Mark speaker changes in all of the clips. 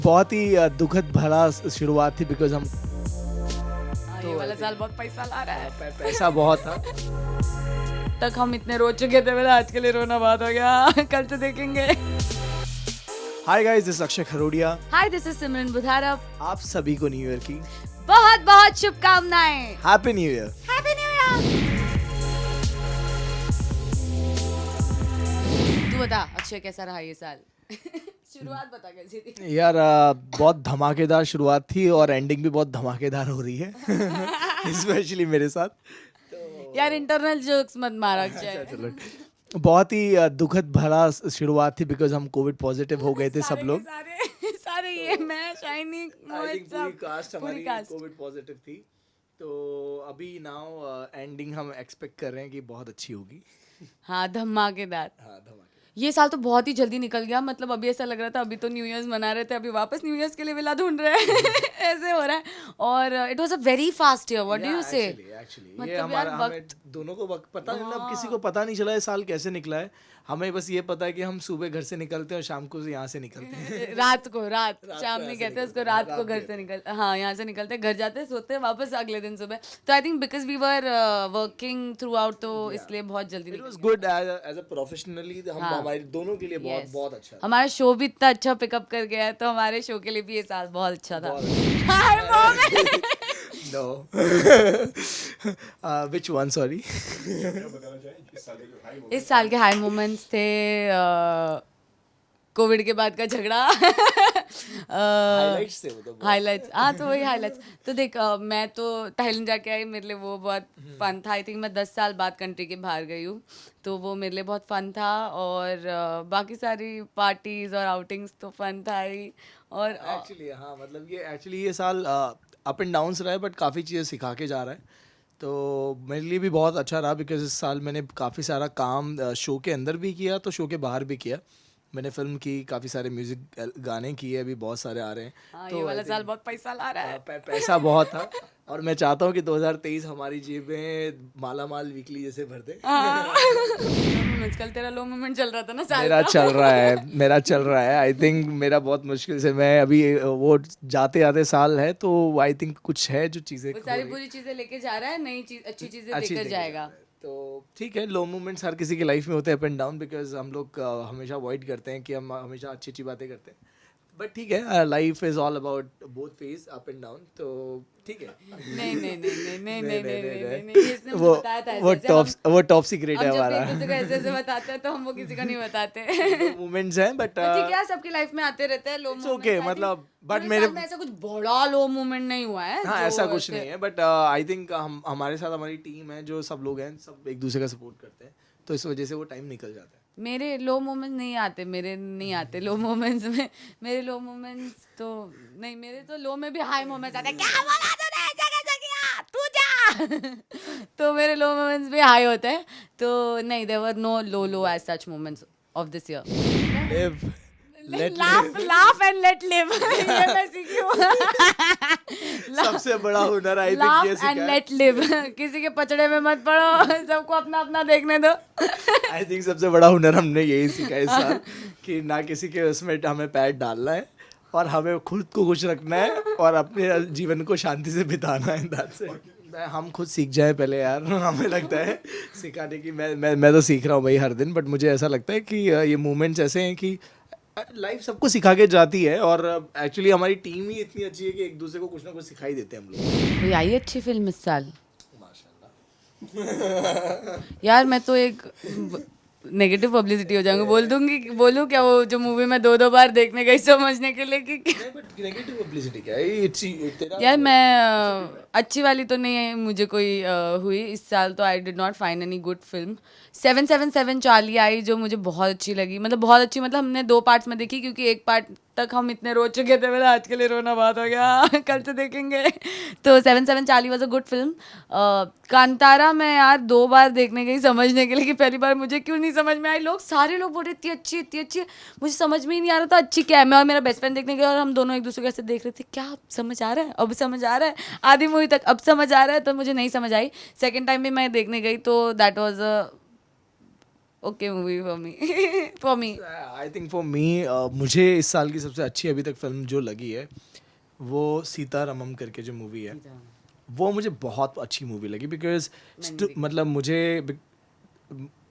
Speaker 1: बहुत ही दुखद भरा शुरुआत थी बिकॉज हम
Speaker 2: ये वाला साल बहुत पैसा ला रहा है।
Speaker 1: पैसा बहुत था।
Speaker 2: तक हम इतने रो चुके थे, मेरा आज के लिए रोना बात हो गया। कल से देखेंगे।
Speaker 1: Hi guys, this Akshay Kharodia.
Speaker 2: Hi, this is Simran Budhara.
Speaker 1: आप सभी को न्यू ईयर की
Speaker 2: बहुत बहुत शुभकामनाएं।
Speaker 1: Happy new year.
Speaker 2: Happy new year. तू बता अक्षय, कैसा रहा ये साल? शुरुआत बता कैसी थी?
Speaker 1: यार बहुत धमाकेदार शुरुआत थी और एंडिंग भी बहुत धमाकेदार हो रही है स्पेशली मेरे साथ।
Speaker 2: यार इंटरनल जोक्स मत मारा अक्षय।
Speaker 1: चलो, बहुत ही दुखद भरा शुरुआत थी बिकॉज हम कोविड पॉजिटिव हो गए थे सब लोग।
Speaker 2: सारे सारे ये मैं शाइनी
Speaker 1: आई थिंक पूरी कास्ट हमारी
Speaker 2: कास्ट।
Speaker 1: कोविड पॉजिटिव थी। तो अभी नाउ एंडिंग हम एक्सपेक्ट कर रहे हैं कि बहुत अच्छी होगी।
Speaker 2: हाँ, धमाकेदार।
Speaker 1: हाँ, धमाकेदार।
Speaker 2: ये साल तो बहुत ही जल्दी निकल गया। मतलब अभी ऐसा लग रहा था अभी तो न्यू ईयर्स मना रहे थे, अभी वापस न्यू ईयर्स के लिए विला ढूंढ रहे हैं। ऐसे हो रहा है। और it was a very fast year. What do you से?
Speaker 1: एक्चुअली
Speaker 2: मतलब
Speaker 1: ये
Speaker 2: यार
Speaker 1: हमारा हमें दोनों को वक्त पता नहीं, अब किसी को पता नहीं चला ये साल कैसे निकला है। हमें बस ये पता है कि हम सुबह घर से निकलते हैं और शाम को यहाँ से निकलते हैं।
Speaker 2: रात शाम नहीं कहते उसको, रात को घर से निकल, हाँ यहाँ से निकलते हैं, घर जाते हैं, सोते हैं, वापस अगले दिन सुबह। तो I think because we were working throughout, तो इसलिए बहुत जल्दी
Speaker 1: it was good as a professionally. हम हमारे दोनों के लिए बहुत बहुत अच्छा था।
Speaker 2: हमारा शो भी इतना अच्छा पिकअप कर गया है, तो हमारे शो के लिए भी ये साल बहुत अच्छा था।
Speaker 1: No. Which one? Sorry.
Speaker 2: इस साल के हाई मोमेंट्स थे कोविड के बाद का झगड़ा।
Speaker 1: Highlights थे वो तो।
Speaker 2: हाइलाइट्स, हाँ तो वही हाइलाइट्स। तो देख मैं तो थाईलैंड जाके आई, मेरे लिए वो बहुत फन था। आई थिंक मैं 10 साल बाद कंट्री के बाहर गई हूँ, तो वो मेरे लिए बहुत फन था। और बाकी सारी पार्टीज और आउटिंग्स तो फन था ही। और
Speaker 1: एक्चुअली हाँ, मतलब ये साल अप एंड डाउन्स रहा है बट काफ़ी चीज़ें सिखा के जा रहा है। तो मेरे लिए भी बहुत अच्छा रहा बिकॉज इस साल मैंने काफ़ी सारा काम शो के अंदर भी किया तो शो के बाहर भी किया। मैंने फिल्म की, काफ़ी सारे म्यूजिक गाने किए, अभी बहुत सारे आ रहे हैं।
Speaker 2: तो ये वाला साल बहुत पैसा ला रहा है।
Speaker 1: पैसा बहुत था और मैं चाहता हूँ कि 2023 हमारी जेबें माला माल वीकली जैसे भर दे।
Speaker 2: कल तेरा लो मोमेंट चल रहा था ना साल
Speaker 1: मेरा
Speaker 2: का।
Speaker 1: चल रहा है। आई थिंक मेरा बहुत मुश्किल से, मैं अभी वो जाते जाते साल है तो आई थिंक कुछ है जो चीज़ें
Speaker 2: वो सारी बुरी चीजें लेके जा रहा है, नई चीज अच्छी चीजें
Speaker 1: अच्छी
Speaker 2: लेकर
Speaker 1: लेके
Speaker 2: जाएगा।
Speaker 1: तो ठीक है, लो मोमेंट्स हर किसी की लाइफ में होते हैं, अप एंड डाउन, बिकॉज हम लोग हमेशा अवॉइड करते हैं कि हम हमेशा अच्छी अच्छी बातें करते हैं। बट ठीक है, life is all about both phase, up and down. तो ठीक है।
Speaker 2: नहीं नहीं नहीं नहीं नहीं नहीं नहीं नहीं नहीं, ये इसने मुझे
Speaker 1: वो
Speaker 2: बताया था
Speaker 1: वो
Speaker 2: ऐसे।
Speaker 1: टॉप टॉप सीक्रेट है
Speaker 2: हम जब
Speaker 1: हमारा।
Speaker 2: एक दूसरे को ऐसे ऐसे बताते हैं तो हम वो किसी को नहीं बताते।
Speaker 1: मोमेंट्स हैं बट
Speaker 2: ठीक है, सबकी लाइफ में आते रहते हैं लो मोमेंट्स।
Speaker 1: ओके, मतलब बट
Speaker 2: मेरे
Speaker 1: मेरे
Speaker 2: ऐसा कुछ बड़ा लो मोमेंट नहीं हुआ है।
Speaker 1: हाँ,
Speaker 2: जो
Speaker 1: ऐसा कुछ नहीं है बट आई थिंक हम हमारे साथ हमारी टीम है, जो सब लोग हैं, सब एक दूसरे का सपोर्ट करते हैं, तो इस वजह से वो टाइम निकल जाता है।
Speaker 2: मेरे लो मोमेंट्स नहीं आते, मेरे नहीं आते लो मोमेंट्स में। मेरे लो मोमेंट्स तो नहीं, मेरे तो लो में भी हाई मोमेंट्स आते हैं। क्या बोला तूने, ऐसा कैसा किया, तू जा। तो मेरे लो मोमेंट्स भी हाई होते हैं। तो नहीं, there were no low as such moments of this year. Laugh and let live. ये मैं सीखी हूँ।
Speaker 1: सबसे बड़ा हुनर आई थिंक ये
Speaker 2: लाफ एंड
Speaker 1: सीखा है।
Speaker 2: Let live. किसी के पचड़े में मत पड़ो, सबको अपना अपना देखने दो।
Speaker 1: आई थिंक सबसे बड़ा हुनर हमने यही सीखा है इस साल कि ना किसी के उसमें हमें पैर डालना है और हमें खुद को खुश रखना है और अपने जीवन को शांति से बिताना है। That's it. हम खुद सीख जाए पहले यार। हमें लगता है सिखाने की, मैं तो सीख रहा हूँ भाई हर दिन, बट मुझे ऐसा लगता है कि ये मोमेंट्स ऐसे हैं कि लाइफ सबको सिखा के जाती है और एक्चुअली हमारी टीम ही इतनी अच्छी है कि एक दूसरे को कुछ ना कुछ सिखाई देते हैं हम लोग।
Speaker 2: कोई आई अच्छी फिल्म इस साल?
Speaker 1: माशाल्लाह।
Speaker 2: यार मैं तो एक नेगेटिव पब्लिसिटी हो जाऊंगी, बोलूँ क्या, वो जो मूवी मैं 2 बार देखने गई समझने के लिए कि
Speaker 1: नेगेटिव पब्लिसिटी क्या है? तेरा
Speaker 2: यार मैं अच्छी वाली तो नहीं है मुझे कोई हुई इस साल। तो I did not find any good film. 777 Charlie आई, जो मुझे बहुत अच्छी लगी। मतलब बहुत अच्छी, मतलब हमने 2 पार्ट्स में देखी क्योंकि एक पार्ट तक हम इतने रो चुके थे, मेरा आज के लिए रोना बात हो गया। कल से देखेंगे। तो 77 Charlie was a good film. Kantara मैं यार 2 बार देखने गई समझने के लिए कि पहली बार मुझे क्यों नहीं समझ में आई। सारे लोग बोल रहे इतनी अच्छी इतनी अच्छी, मुझे समझ में ही नहीं आ रहा था अच्छी क्या है। मैं और मेरा बेस्ट फ्रेंड देखने गए और हम दोनों एक दूसरे को ऐसे देख रहे थे, क्या अब समझ आ रहा है, अब समझ आ रहा है, आधी मूवी तक अब समझ आ रहा है। तो मुझे नहीं समझ आई। सेकेंड टाइम भी मैं देखने गई तो that was okay movie for me for me
Speaker 1: I think for me मुझे इस साल की सबसे अच्छी अभी तक फिल्म जो लगी है वो सीतारमम करके जो मूवी है वो मुझे बहुत अच्छी मूवी लगी बिकॉज मतलब मुझे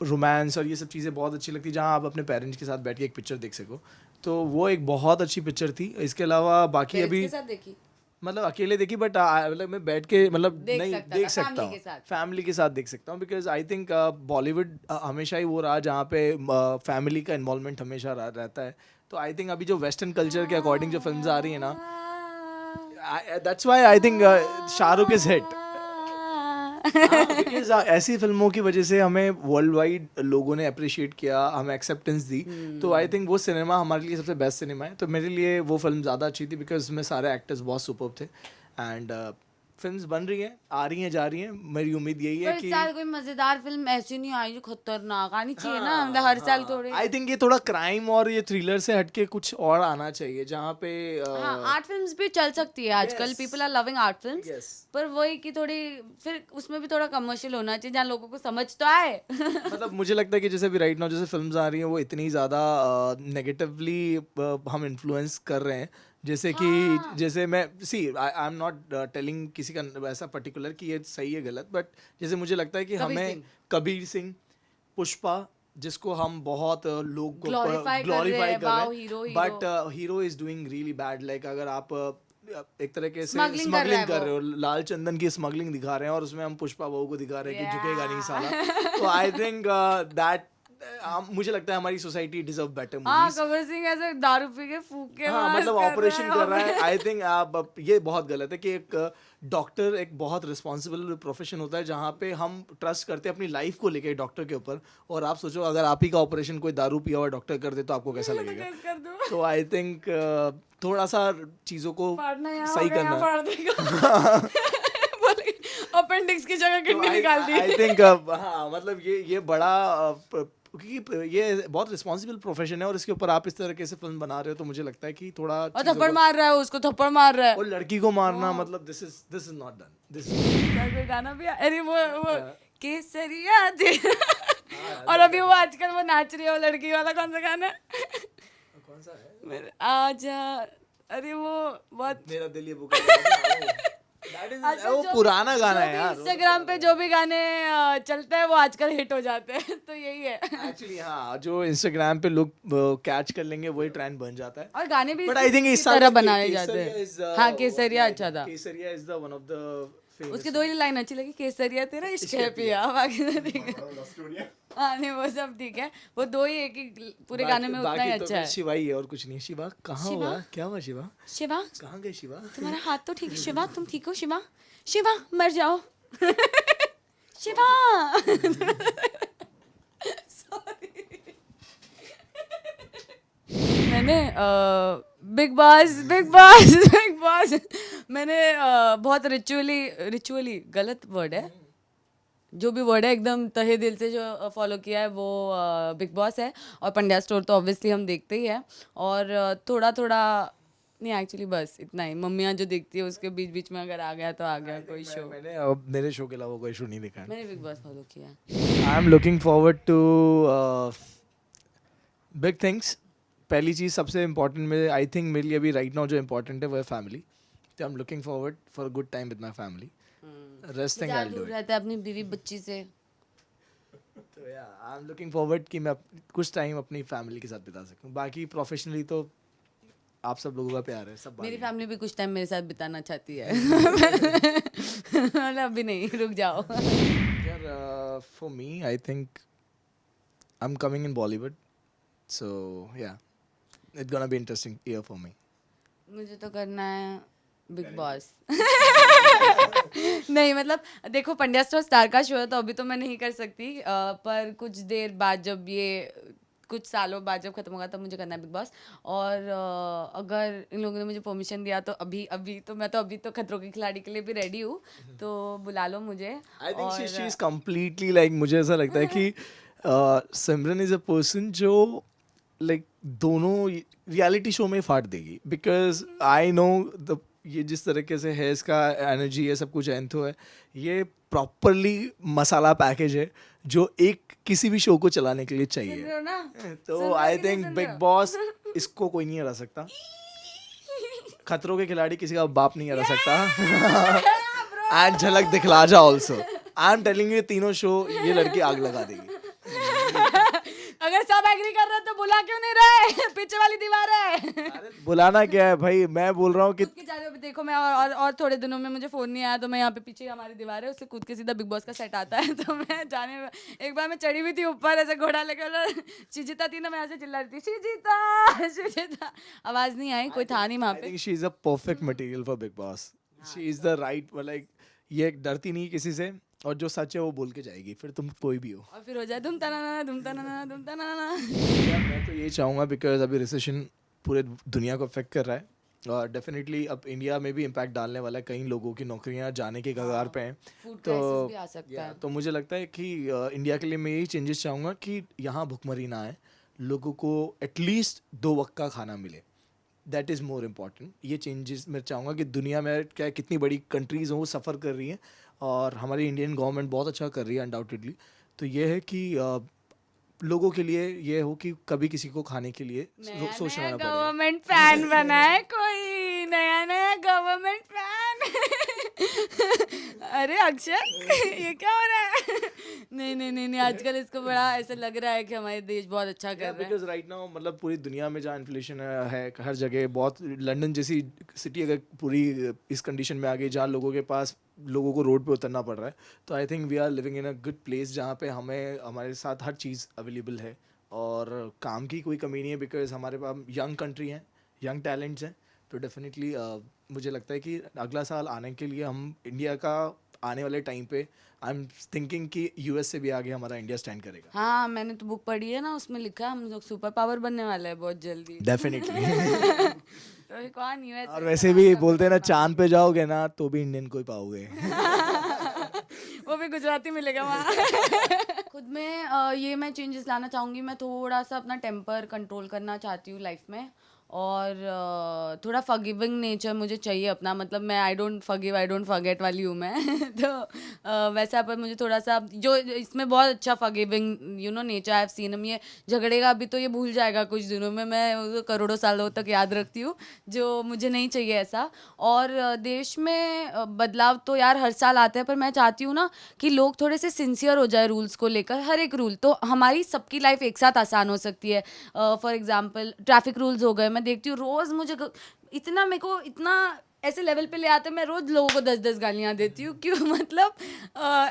Speaker 1: रोमांस और ये सब चीज़ें बहुत अच्छी लगती जहाँ आप अपने पेरेंट्स के साथ बैठ के एक पिक्चर देख सको, तो वो एक बहुत अच्छी पिक्चर थी. इसके अलावा बाकी अभी
Speaker 2: देखी
Speaker 1: मतलब अकेले देखी बट मतलब मैं बैठ के मतलब
Speaker 2: देख
Speaker 1: नहीं
Speaker 2: सकता
Speaker 1: देख
Speaker 2: था,
Speaker 1: सकता
Speaker 2: family
Speaker 1: हूँ
Speaker 2: के साथ.
Speaker 1: फैमिली के साथ देख सकता हूँ बिकॉज आई थिंक बॉलीवुड हमेशा ही वो रहा जहाँ पे फैमिली का इन्वॉल्वमेंट हमेशा रहता है. तो आई थिंक अभी जो वेस्टर्न कल्चर के अकॉर्डिंग जो फिल्म्स आ रही है ना, that's why I think Shahrukh is hit. Because ऐसी फिल्मों की वजह से हमें वर्ल्ड वाइड लोगों ने अप्रिशिएट किया, हमें एक्सेप्टेंस दी. तो आई थिंक वो सिनेमा हमारे लिए सबसे बेस्ट सिनेमा है. तो मेरे लिए वो फिल्म ज़्यादा अच्छी थी बिकॉज उसमें सारे एक्टर्स बहुत सुपर्ब थे. एंड फिल्म्स बन रही हैं, आ रही हैं, जा रही हैं. मेरी उम्मीद यही है
Speaker 2: पर
Speaker 1: कि
Speaker 2: इस साल कोई मजेदार फिल्म ऐसी नहीं आई जो खतरनाक आनी चाहिए ना, मतलब हर साल थोड़े.
Speaker 1: आई थिंक ये थोड़ा क्राइम और ये थ्रिलर से हटके कुछ और आना चाहिए जहाँ पे
Speaker 2: हाँ, आर्ट फिल्म्स भी चल सकती है आजकल.
Speaker 1: Yes.
Speaker 2: People are loving art films.
Speaker 1: Yes.
Speaker 2: पर वही कि थोड़ी फिर उसमें भी थोड़ा कमर्शियल होना चाहिए जहाँ लोगों को समझ तो आए.
Speaker 1: मतलब मुझे लगता है कि जैसे भी राइट नाउ जैसे फिल्म्स आ रही हैं वो इतनी ज़्यादा नेगेटिवली हम इन्फ्लुएंस कर रहे हैं. जैसे कि जैसे मैं आई एम नॉट टेलिंग किसी का ऐसा पर्टिकुलर कि ये सही है गलत, बट जैसे मुझे लगता है कि
Speaker 2: कबीर
Speaker 1: हमें
Speaker 2: सिंह.
Speaker 1: कबीर सिंह, पुष्पा जिसको हम बहुत लोग
Speaker 2: Glorify कर रहे
Speaker 1: ग्लोरीफाई
Speaker 2: हैं,
Speaker 1: कर
Speaker 2: wow,
Speaker 1: रहे
Speaker 2: hero,
Speaker 1: हैं, but hero is doing really bad. Like अगर आप एक तरीके से
Speaker 2: Smuggling कर रहा है
Speaker 1: स्मगलिंग कर
Speaker 2: वो.
Speaker 1: रहे हो, लाल चंदन की स्मगलिंग दिखा रहे हैं और उसमें हम पुष्पा बहू को दिखा रहे हैं कि
Speaker 2: Yeah.
Speaker 1: झुकेगा नहीं साला. तो आई थिंक दैट मुझे लगता है हमारी सोसाइटी डिजर्व बेटर
Speaker 2: हाँ,
Speaker 1: मूवीज.
Speaker 2: कबीर सिंह ऐसे दारू पी के फूक के
Speaker 1: हाँ
Speaker 2: मार
Speaker 1: मतलब
Speaker 2: कर
Speaker 1: ऑपरेशन कर रहा है.
Speaker 2: operation.
Speaker 1: आई थिंक आप ये बहुत गलत है कि एक डॉक्टर एक बहुत रिस्पॉन्सिबल प्रोफेशन होता है जहाँ पे हम ट्रस्ट करते हैं अपनी लाइफ को लेके डॉक्टर के ऊपर. और आप सोचो अगर आप ही का ऑपरेशन कोई दारू पिया हुआ डॉक्टर कर दे तो आपको कैसा लगेगा.
Speaker 2: Guess कर दो.
Speaker 1: तो आई थिंक थोड़ा सा चीज़ों को
Speaker 2: फाड़ना यहाँ
Speaker 1: सही
Speaker 2: हो गया,
Speaker 1: करना.
Speaker 2: फाड़ देगा. बोले अपेंडिक्स की जगह किडनी निकाल दी.
Speaker 1: आई थिंक हाँ मतलब ये बड़ा क्योंकि ये बहुत रिस्पॉन्सिबल प्रोफेशन है और इसके ऊपर आप इस तरीके से फिल्म बना रहे हो तो मुझे लगता है कि थोड़ा
Speaker 2: और
Speaker 1: चीज़ों
Speaker 2: थप्पड़
Speaker 1: को-
Speaker 2: मार रहा है, उसको थप्पड़ मार रहा है.
Speaker 1: और लड़की को मारना मतलब this is not done. This
Speaker 2: sir कोई गाना भी अरे वो केसरिया दे. और अभी वो आजकल वो नाच रही है वो लड़की वाला, कौन सा गाना है?
Speaker 1: कौन सा है?
Speaker 2: मेरे आजा. अरे वो बहुत
Speaker 1: मेरा दिल ये पुकारता है. That is-
Speaker 2: आजकल
Speaker 1: वो
Speaker 2: जो
Speaker 1: पुराना
Speaker 2: भी-
Speaker 1: गाना
Speaker 2: जो
Speaker 1: है
Speaker 2: भी
Speaker 1: यार.
Speaker 2: इंस्टाग्राम पे जो भी गाने चलते हैं वो आजकल हिट हो जाते हैं. तो यही है.
Speaker 1: एक्चुअली हाँ जो इंस्टाग्राम पे लोग कैच कर लेंगे वही ट्रेंड बन जाता है.
Speaker 2: और गाने भी
Speaker 1: बट आई थिंक इस
Speaker 2: इसी
Speaker 1: साल
Speaker 2: तरह
Speaker 1: का
Speaker 2: बनाए
Speaker 1: केसरिया
Speaker 2: जाते हैं.
Speaker 1: is,
Speaker 2: हाँ, केसरिया अच्छा था.
Speaker 1: Kesariya is the one of the
Speaker 2: उसकी दो ही लाइन अच्छी लगी, केसरिया तेरा इश्क है पिया, बाकी तो ठीक है. हाँ नहीं वो सब ठीक है, वो दो ही एक ही पूरे गाने में उतना ही अच्छा है.
Speaker 1: शिवा ही है और कुछ नहीं. शिवा कहाँ
Speaker 2: शिवा?
Speaker 1: हुआ, क्या हुआ शिवा,
Speaker 2: शिवा
Speaker 1: कहाँ गए शिवा?
Speaker 2: तुम्हारा हाथ तो ठीक है. शिवा तुम ठीक हो? शिवा शिवा मर जाओ. शिवा. मैंने बिग बॉस मैंने बहुत रिचुअली गलत वर्ड है, जो भी वर्ड है एकदम तहे दिल से जो फॉलो किया है वो बिग बॉस है. और पंड्या स्टोर तो ऑब्वियसली हम देखते ही है. और थोड़ा थोड़ा नहीं एक्चुअली बस इतना ही. मम्मियाँ जो देखती है उसके बीच बीच में अगर आ गया तो आ गया कोई शो.
Speaker 1: मैंने मेरे शो के अलावा कोई शो नहीं देखा है.
Speaker 2: मैंने बिग बॉस फॉलो किया.
Speaker 1: I am looking forward to big things. पहली चीज़ सबसे इम्पोर्टेंट मेरे आई थिंक मेरे लिए अभी राइट नाउ जो इम्पोर्टेंट है वो है फैमिली. तो आई am looking forward for a good time with my family. Rest thing I will do it.
Speaker 2: रहता है अपनी बीवी बच्ची से.
Speaker 1: तो या आई एम लुकिंग फॉरवर्ड कि मैं कुछ टाइम अपनी फैमिली के साथ बिता सकूं. बाकी प्रोफेशनली तो आप सब लोगों का प्यार है सब.
Speaker 2: मेरी फैमिली भी कुछ टाइम मेरे साथ बिताना चाहती है. मतलब अभी नहीं, रुक जाओ.
Speaker 1: यार for me I think I am coming in Bollywood. So yeah it's gonna be interesting year for me.
Speaker 2: मुझे तो करना है बिग बॉस. नहीं मतलब देखो पंड्या स्टार का शो है तो अभी तो मैं नहीं कर सकती. पर कुछ देर बाद जब ये कुछ सालों बाद जब खत्म होगा तब मुझे करना है बिग बॉस. और अगर इन लोगों ने मुझे परमिशन दिया तो अभी तो खतरों के खिलाड़ी के लिए भी रेडी हूँ. तो बुला लो मुझे.
Speaker 1: I think she is completely like मुझे ऐसा लगता है कि सिमरन इज अ पर्सन जो लाइक दोनों रियलिटी शो में फाड़ देगी. बिकॉज आई नो द ये जिस तरीके से है, इसका एनर्जी है, सब कुछ एंथो है, ये प्रॉपरली मसाला पैकेज है जो एक किसी भी शो को चलाने के लिए
Speaker 2: सुन रहे
Speaker 1: चाहिए.
Speaker 2: हो ना?
Speaker 1: तो
Speaker 2: सुन रहे हो
Speaker 1: आई
Speaker 2: कि नहीं
Speaker 1: थिंक
Speaker 2: सुन
Speaker 1: बिग
Speaker 2: रहे हो?
Speaker 1: बॉस इसको कोई नहीं हरा सकता. खतरों के खिलाड़ी किसी का बाप नहीं हरा सकता. एंड झलक दिखला जा also. I am telling you, तीनों शो ये लड़की आग लगा देगी.
Speaker 2: अगर सब एग्री कर रहे हैं तो बुला क्यों नहीं रहे? पीछे वाली दीवार है.
Speaker 1: अरे बुलाना क्या है भाई, मैं बोल रहा हूँ कि
Speaker 2: कूद के जा रहे हो, अभी देखो मैं और थोड़े दिनों में मुझे फोन नहीं आया तो मैं यहाँ पे पीछे हमारी दीवार है, उससे कूद के सीधा बिग बॉस का सेट आता है. तो मैं जाने में एक बार मैं चढ़ी हुई थी ऊपर ऐसे घोड़ा लेकर, शिजिता थी ना, मैं ऐसे चिल्ला रही थी शिजिता शिजिता, आवाज नहीं आई, कोई था नहीं वहाँ
Speaker 1: आई
Speaker 2: पे.
Speaker 1: Think she is a perfect material for big boss. She is the right, like ये डरती नहीं किसी से, और जो सच है वो बोल के जाएगी, फिर तुम कोई भी हो.
Speaker 2: और फिर हो जाए धुम तना धुम तना धुम तना.
Speaker 1: यार मैं तो ये चाहूँगा, बिकॉज अभी रिसेशन पूरे दुनिया को अफेक्ट कर रहा है, और डेफिनेटली अब इंडिया में भी इम्पैक्ट डालने वाला है. कई लोगों की नौकरियां जाने के कगार पे हैं.
Speaker 2: फूड
Speaker 1: तो
Speaker 2: क्राइसिस भी आ सकता है.
Speaker 1: तो मुझे लगता है कि इंडिया के लिए मैं यही चेंजेस चाहूँगा कि यहाँ भुखमरी ना आए, लोगों को एटलीस्ट 2 वक्त का खाना मिले. That is more important. ये चेंजेस मैं चाहूँगा कि दुनिया में क्या कितनी बड़ी कंट्रीज़ हों वो सफ़र कर रही हैं, और हमारी इंडियन गवर्नमेंट बहुत अच्छा कर रही है अनडाउटेडली. तो ये है कि लोगों के लिए ये हो कि कभी किसी को खाने के लिए सोचना
Speaker 2: नया
Speaker 1: ना पड़े.
Speaker 2: गवर्नमेंट फैन बना है कोई, नया गवर्नमेंट फैन. अरे अक्षय ये क्या हो रहा है? नहीं आजकल इसको बड़ा ऐसा लग रहा है कि हमारे देश बहुत अच्छा कर रहा है.
Speaker 1: बिकॉज राइट नाउ मतलब पूरी दुनिया में जहाँ इन्फ्लेशन है हर जगह बहुत, लंदन जैसी सिटी अगर पूरी इस कंडीशन में आ गई जहाँ लोगों को रोड पे उतरना पड़ रहा है, तो I think we are living in a good place जहाँ पे हमें हमारे साथ हर चीज़ अवेलेबल है, और काम की कोई कमी नहीं है, बिकॉज हमारे पास यंग कंट्री है, यंग टैलेंट्स हैं. तो डेफिनेटली मुझे लगता है कि अगला साल आने के लिए हम इंडिया का आने वाले टाइम पे आई एम थिंकिंग कि यूएस से भी आगे हमारा इंडिया स्टैंड करेगा.
Speaker 2: हाँ मैंने तो बुक पढ़ी है ना, उसमें लिखा है हम लोग सुपर पावर बनने वाले हैं बहुत जल्दी.
Speaker 1: डेफिनेटली.
Speaker 2: तो अभी कौन यूएस
Speaker 1: और वैसे भी बोलते हैं ना, चांद पे जाओगे ना तो भी इंडियन को ही पाओगे.
Speaker 2: वो भी गुजराती मिलेगा वहाँ. खुद में ये मैं चेंजेस लाना चाहूँगी. मैं थोड़ा सा अपना टेम्पर कंट्रोल करना चाहती हूँ लाइफ में, और थोड़ा फॉरगिविंग नेचर मुझे चाहिए अपना. मतलब मैं आई डोंट फॉरगेट वाली हूँ मैं. तो वैसा पर मुझे थोड़ा सा जो इसमें बहुत अच्छा forgiving nature I have seen. हम ये झगड़ेगा अभी तो ये भूल जाएगा कुछ दिनों में, मैं उसको करोड़ों सालों तक याद रखती हूँ, जो मुझे नहीं चाहिए ऐसा. और देश में बदलाव तो यार हर साल आते हैं, पर मैं चाहती हूँ ना कि लोग थोड़े से सिंसियर हो जाए रूल्स को लेकर. हर एक रूल तो हमारी सबकी लाइफ एक साथ आसान हो सकती है. फॉर एग्जाम्पल ट्रैफिक रूल्स हो गए, मैं देखती हूँ रोज मुझे इतना मेरे को इतना ऐसे लेवल पे ले आते हैं, मैं रोज लोगों को 10-10 गालियाँ देती हूँ. क्यों? मतलब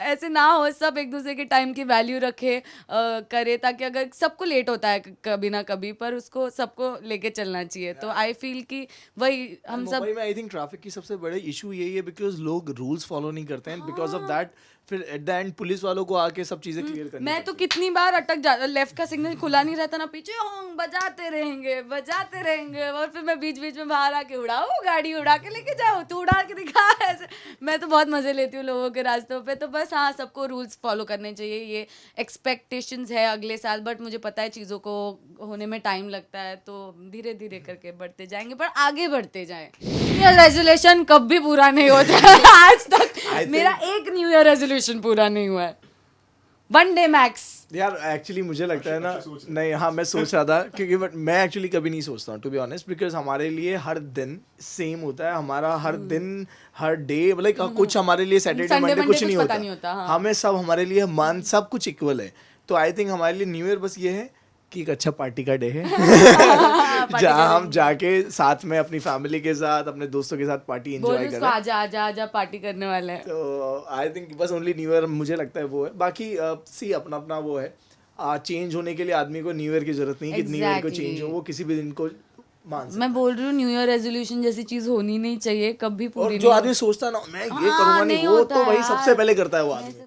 Speaker 2: ऐसे ना हो, सब एक दूसरे के टाइम की वैल्यू रखे करे, ताकि अगर सबको लेट होता है कभी ना कभी, पर उसको सबको लेके चलना चाहिए. तो आई फील कि वही हम सब
Speaker 1: मुंबई में आई थिंक ट्रैफिक की सबसे बड़े इशू यही है, बिकॉज लोग रूल्स फॉलो नहीं करते हैं. बिकॉज ऑफ दैट फिर एट द एंड पुलिस वालों को आके सब चीजें क्लियर करनी
Speaker 2: मैं तो कितनी बार अटक जा, लेफ्ट का सिग्नल खुला नहीं रहता ना, पीछे होंग बजाते रहेंगे और फिर मैं बीच बीच में बाहर आके उड़ाऊँ, गाड़ी उड़ा के लेके जाओ, तू उड़ा के दिखा. ऐसे मैं तो बहुत मजे लेती हूँ लोगों के रास्तों पे. तो बस हाँ, सबको रूल्स फॉलो करने चाहिए. ये एक्सपेक्टेशंस है अगले साल, बट मुझे पता है चीज़ों को होने में टाइम लगता है, तो धीरे धीरे करके बढ़ते जाएंगे, पर आगे बढ़ते जाएं. न्यू ईयर रेजोल्यूशन कभी पूरा नहीं होता. आज तक मेरा एक न्यू ईयर रेजोल्यूशन पूरा नहीं हुआ है. 1 डे मैक्स.
Speaker 1: यार एक्चुअली मुझे लगता है ना, नहीं हाँ मैं सोच रहा था, क्योंकि बट मैं एक्चुअली कभी नहीं सोचता हूँ टू बी ऑनेस्ट, बिकॉज हमारे लिए हर दिन सेम होता है. हमारा हर दिन हर डे लाइक कुछ हमारे लिए सैटरडे मंडे कुछ नहीं होता. हमें सब हमारे लिए मंथ सब कुछ इक्वल है. तो आई थिंक हमारे लिए न्यू ईयर बस ये है कि एक अच्छा पार्टी का डे है जहाँ हम जाके साथ में अपनी फैमिली के साथ अपने दोस्तों के साथ पार्टी एंजॉय करें.
Speaker 2: आजा पार्टी करने वाले हैं.
Speaker 1: तो आई थिंक बस ओनली न्यू ईयर मुझे लगता है वो है. बाकी सी अपना अपना वो है. चेंज होने के लिए आदमी को न्यू ईयर की जरूरत नहीं कि न्यू ईयर को चेंज हो, वो किसी भी दिन को मान सकता.
Speaker 2: मैं बोल रही हूँ न्यू ईयर रेजोल्यूशन जैसी चीज होनी नहीं चाहिए कभी पूरी.
Speaker 1: जो आदमी सोचता ना मैं ये करूंगा नहीं, वो तो भाई सबसे पहले करता है वो आदमी.